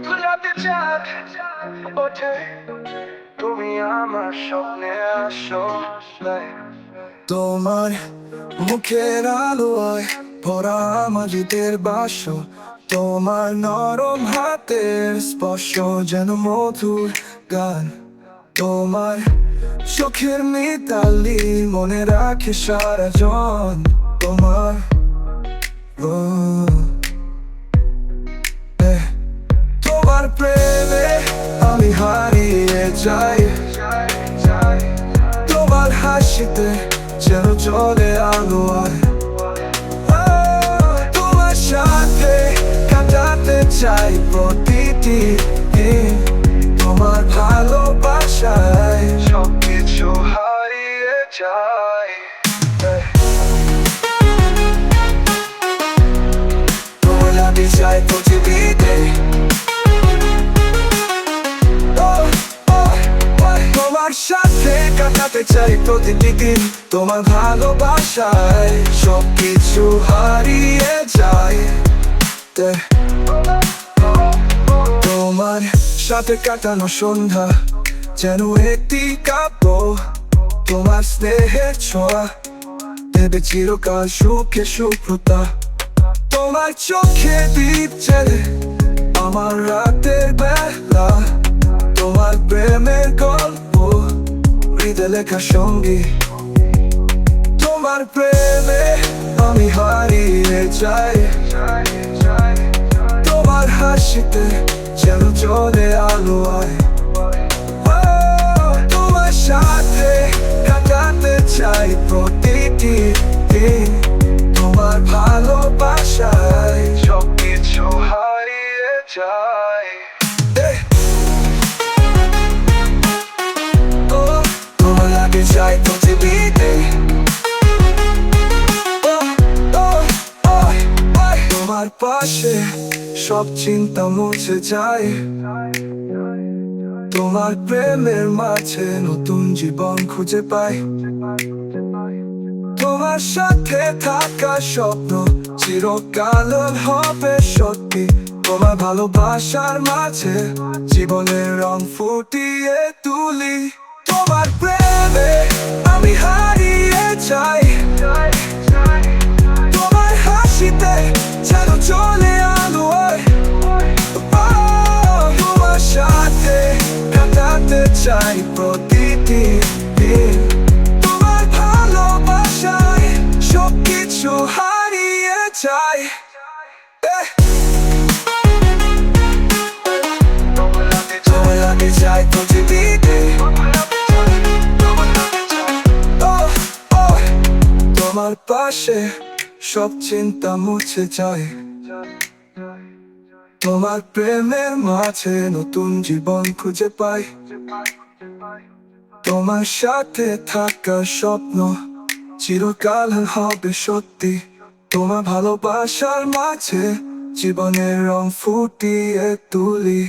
গোলাপি চাঁদ ওঠে, তুমি আমার স্বপ্নে আসো। তোমার মুখের আলোয় ভরা আমার হৃদের বাসো, তোমার নরম হাতের স্পর্শ যেন মধুর গান, তোমার চোখের মিতালি মনে রাখে সারা জন। তোমার তোমার প্রেমে আমি হারিয়ে যাই, তোমার হাসিতে যেন চলে আলো আয়। তোমার সাথে কাটাতে চাই প্রতিটি দিন, তোমার ভালোবাসায় সবকিছু হারিয়ে যায়। গোলাপি চাই পৃথিবীতে, তোমার সাথে কাটাতে চাই প্রতিটি দিন, তোমার ভালোবাসায় সবকিছু হারিয়ে যায়। তোমার সাথে কাটানো সন্ধ্যা যেন একটি কাব্য, তোমার স্নেহের ছোঁয়া দেবে চিরকাল সুখে শুভ্রতা। তোমার চোখে দীপ জ্বেলে আমার রাতের বেলা, তোমার প্রেমের গল্প হৃদয়ে লেখা সঙ্গী। তোমার প্রেমে আমি হারিয়ে যাই, তোমার হাসিতে যেন চলে আলো আয়। তোমার সাথে কাটাতে চাই প্রতিটি দিন, তোমার ভালোবাসায় সবকিছু হারিয়ে যায়। গোলাপি চাই পৃথিবীতে, তোমার পাশে সব চিন্তা মুছে যায়, তোমার প্রেমের মাঝে নতুন জীবন খুঁজে পাই। তোমার সাথে থাকা স্বপ্ন চিরকাল হবে সত্যি, তোমার ভালোবাসার মাঝে জীবনের রং ফুটিয়ে তুলি। তোমার প্রেমে আমি হারিয়ে যাই, তোমার হাসিতে যেন চলে আলো আয়। তোমার সাথে কাটাতে চাই প্রতিটি দিন, তোমার ভালোবাসায় সবকিছু হারিয়ে যায়। গোলাপি চাই পৃথিবীতে, তোমার পাশে সব চিন্তা মুছে যায়, তোমার প্রেমের মাঝে নতুন জীবন খুঁজে পাই। তোমার সাথে থাকা স্বপ্ন চিরকাল হবে সত্যি, তোমার ভালোবাসার মাঝে জীবনের রং ফুটিয়ে তুলি।